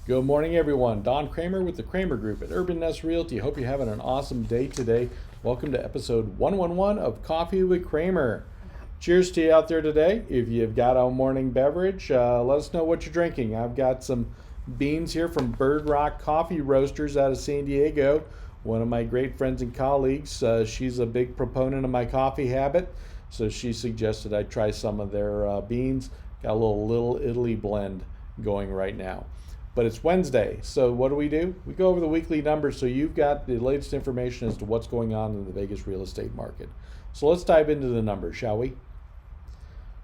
Good morning, everyone. Don Cramer with the Cramer Group at Urban Nest Realty. Hope you're having an awesome day today. Welcome to episode 111 of Coffee with Cramer. Cheers to you out there today. If you've got a morning beverage, let us know what you're drinking. I've got some beans here from Bird Rock Coffee Roasters out of San Diego. One of my great friends and colleagues. She's a big proponent of my coffee habit, so she suggested I try some of their beans. Got a little Italy blend going right now. But it's Wednesday, so what do? We go over the weekly numbers so you've got the latest information as to what's going on in the Vegas real estate market. So let's dive into the numbers, shall we?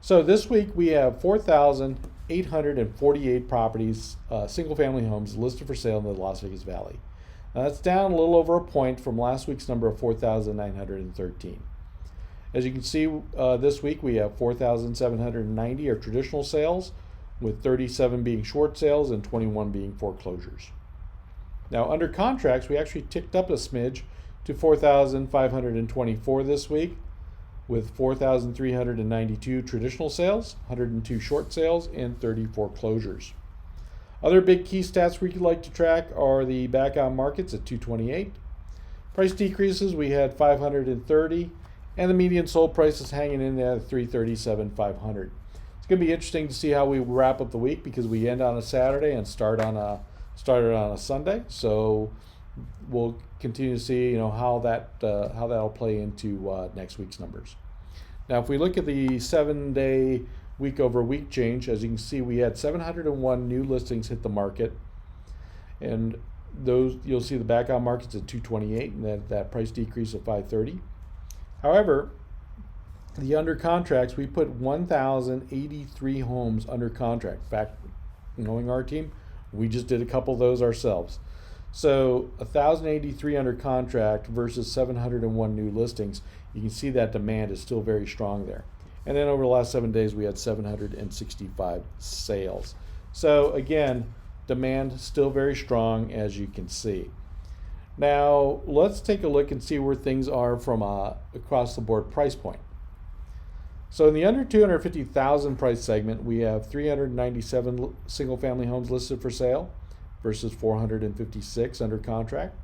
So this week we have 4,848 properties, single-family homes listed for sale in the Las Vegas Valley. Now that's down a little over a point from last week's number of 4,913. As you can see, this week we have 4,790 are traditional sales, with 37 being short sales and 21 being foreclosures. Now under contracts, we actually ticked up a smidge to 4,524 this week, with 4,392 traditional sales, 102 short sales, and 30 foreclosures. Other big key stats we like to track are the back on markets at 228. Price decreases, we had 530, and the median sold price is hanging in there at 337,500. It's going to be interesting to see how we wrap up the week because we end on a Saturday and started on a Sunday. So we'll continue to see how that'll play into next week's numbers. Now, if we look at the 7-day week over week change, as you can see, we had 701 new listings hit the market, and those you'll see the back on markets at 228 and that price decrease of 530. However, the under contracts, we put 1,083 homes under contract. In fact, knowing our team, we just did a couple of those ourselves. So 1,083 under contract versus 701 new listings. You can see that demand is still very strong there. And then over the last 7 days, we had 765 sales. So again, demand still very strong, as you can see. Now, let's take a look and see where things are from a across the board price point. So in the under 250,000 price segment, we have 397 single family homes listed for sale versus 456 under contract.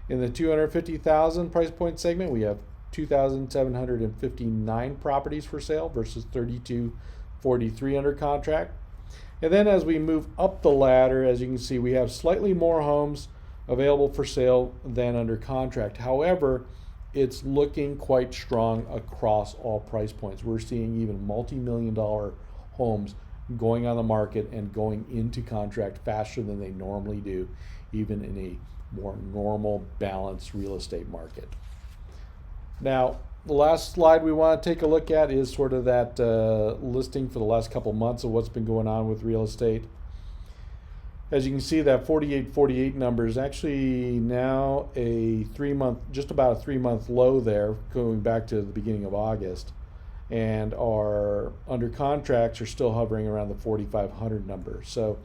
In the 250,000 price point segment, we have 2,759 properties for sale versus 3,243 under contract. And then as we move up the ladder, as you can see, we have slightly more homes available for sale than under contract. However, it's looking quite strong across all price points. We're seeing even multi-million-dollar homes going on the market and going into contract faster than they normally do, even in a more normal, balanced real estate market. Now, the last slide we want to take a look at is sort of that listing for the last couple months of what's been going on with real estate. As you can see, that 4848 number is actually now just about a 3-month low there, going back to the beginning of August. And our under contracts are still hovering around the 4,500 number. So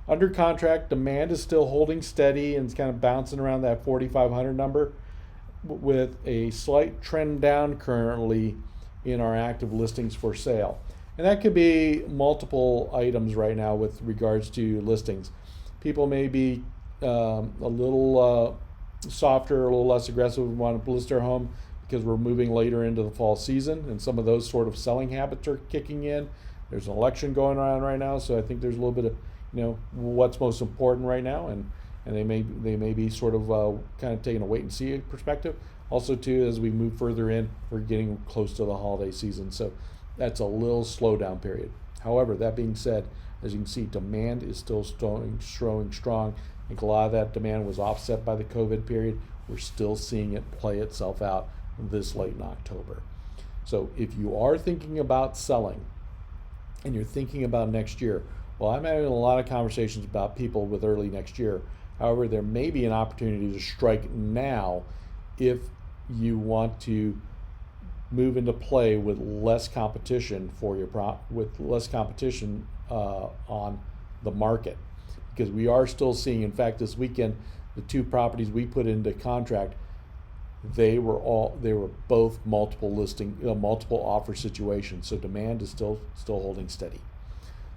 under contract, demand is still holding steady and it's kind of bouncing around that 4,500 number with a slight trend down currently in our active listings for sale. And that could be multiple items right now with regards to listings. People may be a little softer, a little less aggressive, want to list their home because we're moving later into the fall season and some of those sort of selling habits are kicking in. There's an election going on right now, so I think there's a little bit of what's most important right now, and they may be sort of kind of taking a wait and see perspective. Also too, as we move further in, we're getting close to the holiday season, so that's a little slowdown period. However, that being said, as you can see, demand is still strong. I think a lot of that demand was offset by the COVID period. We're still seeing it play itself out this late in October. So if you are thinking about selling and you're thinking about next year, well, I'm having a lot of conversations about people with early next year. However, there may be an opportunity to strike now if you want to move into play with less competition on the market, because we are still seeing, in fact, this weekend, the 2 properties we put into contract, they were both multiple offer situations. So demand is still holding steady.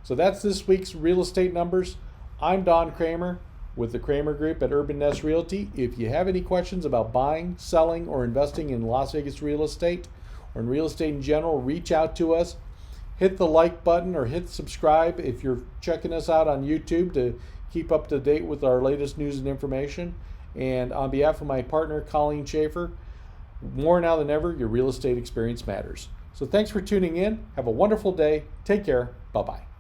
So that's this week's real estate numbers. I'm Don Cramer with the Cramer Group at Urban Nest Realty. If you have any questions about buying, selling, or investing in Las Vegas real estate or in real estate in general, reach out to us. Hit the like button or hit subscribe if you're checking us out on YouTube to keep up to date with our latest news and information. And on behalf of my partner, Colleen Schaefer, more now than ever, your real estate experience matters. So thanks for tuning in. Have a wonderful day. Take care. Bye-bye.